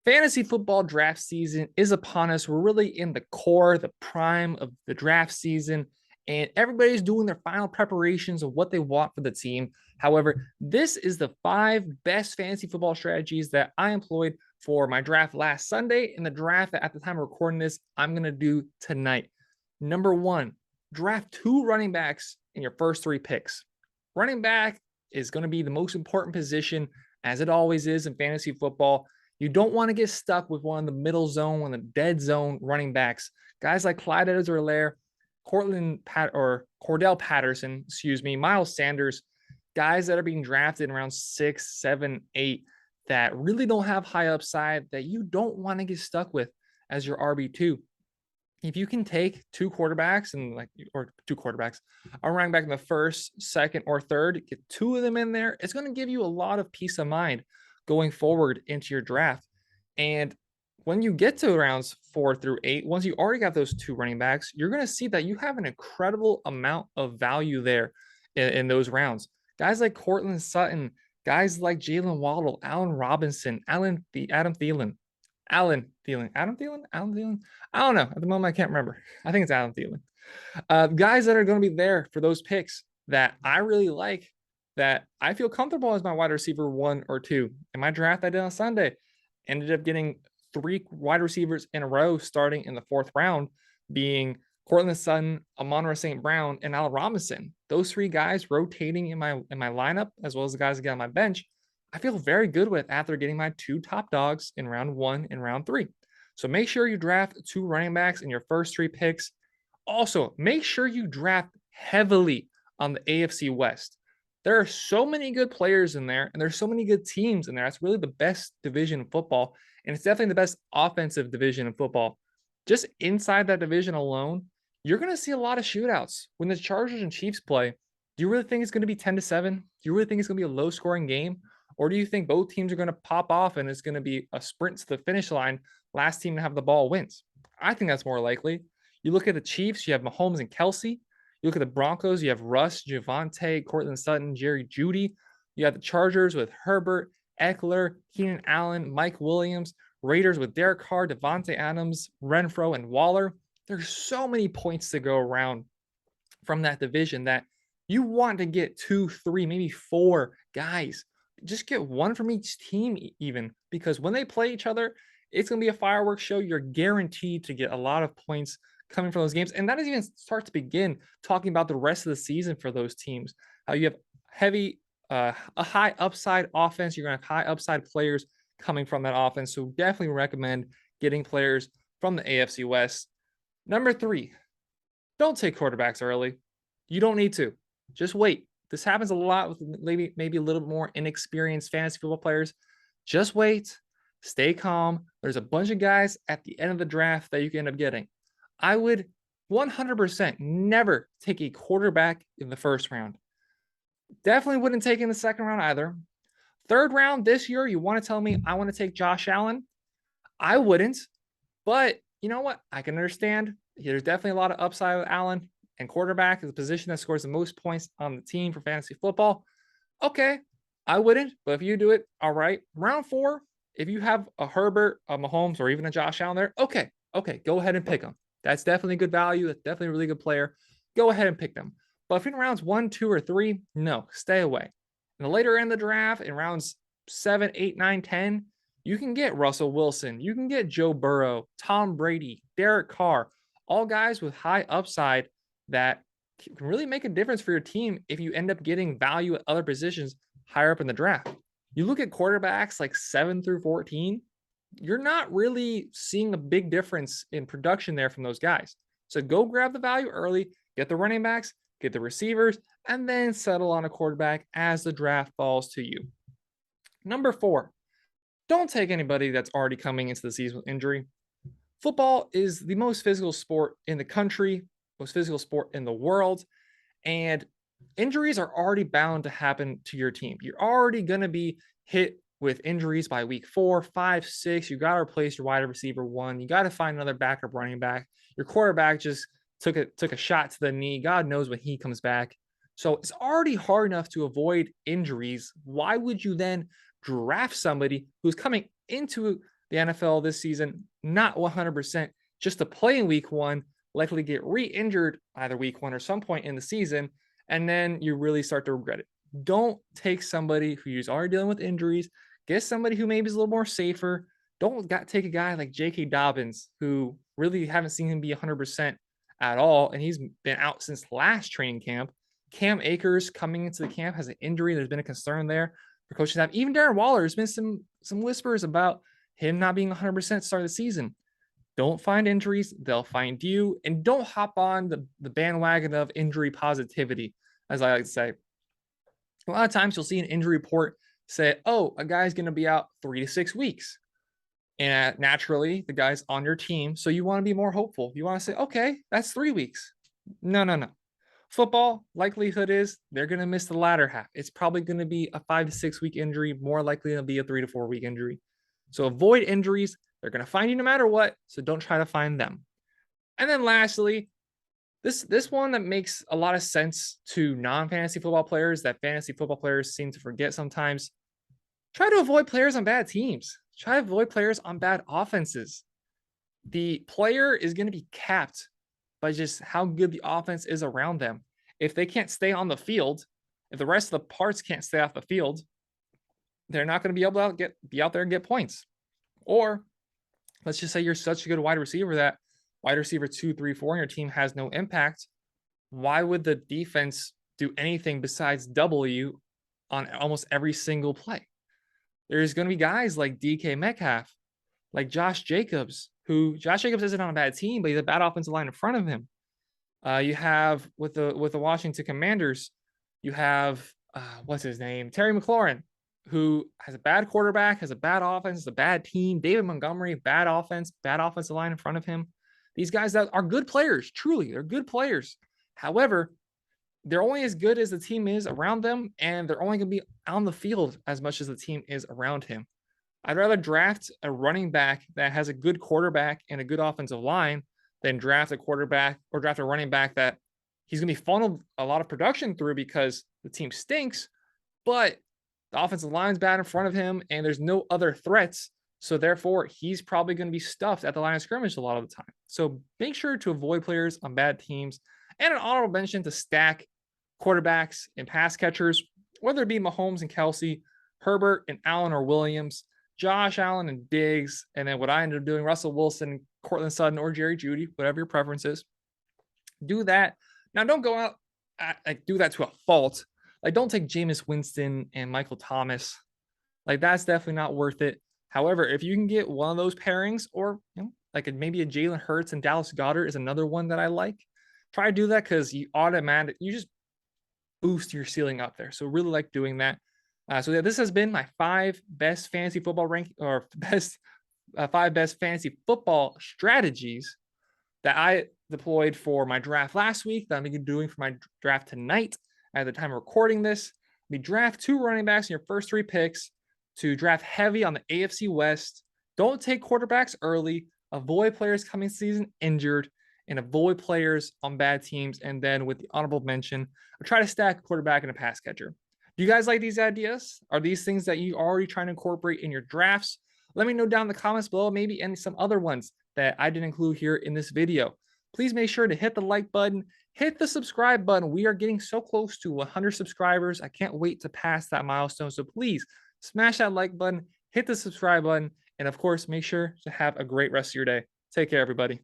Fantasy football draft season is upon us. We're really in the core, the prime of the draft season, and everybody's doing their final preparations of what they want for the team. However, this is the 5 best fantasy football strategies that I employed for my draft last Sunday and the draft that at the time of recording this, I'm going to do tonight. Number one, draft 2 running backs in your first 3 picks. Running back is going to be the most important position, as it always is in fantasy football. You don't want to get stuck with one of the middle zone, one of the dead zone running backs. Guys like Clyde Edwards-Helaire, Cordell Patterson, Miles Sanders, guys that are being drafted in round 6, 7, 8 that really don't have high upside that you don't want to get stuck with as your RB2. If you can take 2 quarterbacks a running back in the first, second, or third, get 2 of them in there, it's going to give you a lot of peace of mind going forward into your draft. And when you get to rounds 4 through 8, once you already got those 2 running backs, you're going to see that you have an incredible amount of value there in those rounds. Guys like Courtland Sutton, guys like Jalen Waddle, Allen Robinson, Adam Thielen. I don't know. At the moment, I can't remember. I think it's Adam Thielen. Guys that are going to be there for those picks that I really like, that I feel comfortable as my wide receiver 1 or 2. In my draft I did on Sunday, ended up getting 3 wide receivers in a row starting in the 4th round, being Courtland Sutton, Amon-Ra St. Brown, and Allen Robinson. Those 3 guys rotating in my lineup, as well as the guys that get on my bench, I feel very good with after getting my 2 top dogs in round 1 and round 3. So make sure you draft 2 running backs in your first 3 picks. Also, make sure you draft heavily on the AFC West. There are so many good players in there, and there's so many good teams in there. That's really the best division in football, and it's definitely the best offensive division in football. Just inside that division alone, you're going to see a lot of shootouts. When the Chargers and Chiefs play, do you really think it's going to be 10-7? Do you really think it's going to be a low-scoring game? Or do you think both teams are going to pop off and it's going to be a sprint to the finish line? Last team to have the ball wins. I think that's more likely. You look at the Chiefs, you have Mahomes and Kelsey. You look at the Broncos, you have Russ, Javonte, Courtland Sutton, Jerry Jeudy. You have the Chargers with Herbert, Eckler, Keenan Allen, Mike Williams. Raiders with Derek Carr, Devontae Adams, Renfro, and Waller. There's so many points to go around from that division that you want to get 2, 3, maybe 4 guys. Just get 1 from each team even, because when they play each other, it's going to be a fireworks show. You're guaranteed to get a lot of points coming from those games. And that doesn't even start to begin talking about the rest of the season for those teams. How you have a high upside offense. You're going to have high upside players coming from that offense. So definitely recommend getting players from the AFC West. Number 3, don't take quarterbacks early. You don't need to. Just wait. This happens a lot with maybe a little more inexperienced fantasy football players. Just wait. Stay calm. There's a bunch of guys at the end of the draft that you can end up getting. I would 100% never take a quarterback in the first round. Definitely wouldn't take in the second round either. 3rd round this year, you want to tell me I want to take Josh Allen? I wouldn't. But you know what? I can understand. There's definitely a lot of upside with Allen, and quarterback is a position that scores the most points on the team for fantasy football. Okay, I wouldn't, but if you do it, all right. Round 4, if you have a Herbert, a Mahomes, or even a Josh Allen there, okay, go ahead and pick them. That's definitely good value. That's definitely a really good player. Go ahead and pick them. But if in rounds 1, 2, or 3, no, stay away. In the later end of the draft, in rounds 7, 8, 9, 10, you can get Russell Wilson. You can get Joe Burrow, Tom Brady, Derek Carr, all guys with high upside that can really make a difference for your team if you end up getting value at other positions higher up in the draft. You look at quarterbacks like 7 through 14, you're not really seeing a big difference in production there from those guys. So go grab the value early, get the running backs, get the receivers, and then settle on a quarterback as the draft falls to you. Number 4, don't take anybody that's already coming into the season with injury. Football is the most physical sport in the country, most physical sport in the world, and injuries are already bound to happen to your team. You're already going to be hit with injuries by week 4, 5, 6. You got to replace your wide receiver 1. You got to find another backup running back. Your quarterback just took a shot to the knee. God knows when he comes back. So it's already hard enough to avoid injuries. Why would you then draft somebody who's coming into the NFL this season, not 100% just to play in week one, likely to get re-injured either week one or some point in the season, and then you really start to regret it. Don't take somebody who's already dealing with injuries. Get somebody who maybe is a little more safer. Don't take a guy like J.K. Dobbins, who really haven't seen him be 100% at all, and he's been out since last training camp. Cam Akers coming into the camp has an injury. There's been a concern there for coaching staff. Even Darren Waller, there's been some whispers about him not being 100% start of the season. Don't find injuries, they'll find you, and don't hop on the bandwagon of injury positivity, as I like to say. A lot of times you'll see an injury report say, oh, a guy's going to be out 3 to 6 weeks. And naturally, the guy's on your team. So you want to be more hopeful. You want to say, okay, that's 3 weeks. No. Football, likelihood is they're going to miss the latter half. It's probably going to be a 5 to 6 week injury, more likely to be a 3 to 4 week injury. So avoid injuries. They're going to find you no matter what. So don't try to find them. And then lastly, this one that makes a lot of sense to non-fantasy football players that fantasy football players seem to forget sometimes. Try to avoid players on bad teams. Try to avoid players on bad offenses. The player is going to be capped by just how good the offense is around them. If they can't stay on the field, if the rest of the parts can't stay off the field, they're not going to be able to be out there and get points. Or let's just say you're such a good wide receiver that wide receiver 2, 3, 4 on your team has no impact. Why would the defense do anything besides double you on almost every single play? There's going to be guys like DK Metcalf, like Josh Jacobs, who Josh Jacobs isn't on a bad team, but he's a bad offensive line in front of him. You have with the Washington Commanders, you have what's his name, Terry McLaurin, who has a bad quarterback, has a bad offense, a bad team. David Montgomery, bad offense, bad offensive line in front of him. These guys that are good players, truly, they're good players. However, they're only as good as the team is around them, and they're only going to be on the field as much as the team is around him. I'd rather draft a running back that has a good quarterback and a good offensive line than draft a quarterback or draft a running back that he's going to be funneled a lot of production through because the team stinks, but the offensive line's bad in front of him and there's no other threats. So therefore, he's probably going to be stuffed at the line of scrimmage a lot of the time. So make sure to avoid players on bad teams, and an honorable mention to stack quarterbacks and pass catchers, whether it be Mahomes and Kelsey, Herbert and Allen or Williams, Josh Allen and Diggs, and then what I ended up doing, Russell Wilson, Cortland Sutton, or Jerry Jeudy, whatever your preference is. Do that. Now, don't go out do that to a fault. Like, don't take Jameis Winston and Michael Thomas. Like, that's definitely not worth it. However, if you can get one of those pairings, or like maybe a Jalen Hurts and Dallas Goedert is another one that I like. Try to do that because you just boost your ceiling up there. So really like doing that. So yeah, this has been my 5 best fantasy football five best fantasy football strategies that I deployed for my draft last week that I'm going to be doing for my draft tonight at the time of recording this. We draft 2 running backs in your first 3 picks to draft heavy on the AFC West. Don't take quarterbacks early. Avoid players coming season injured, and avoid players on bad teams. And then with the honorable mention, I'll try to stack a quarterback and a pass catcher. Do you guys like these ideas? Are these things that you are already trying to incorporate in your drafts? Let me know down in the comments below, maybe and some other ones that I didn't include here in this video. Please make sure to hit the like button, hit the subscribe button. We are getting so close to 100 subscribers. I can't wait to pass that milestone. So please smash that like button, hit the subscribe button, and of course, make sure to have a great rest of your day. Take care, everybody.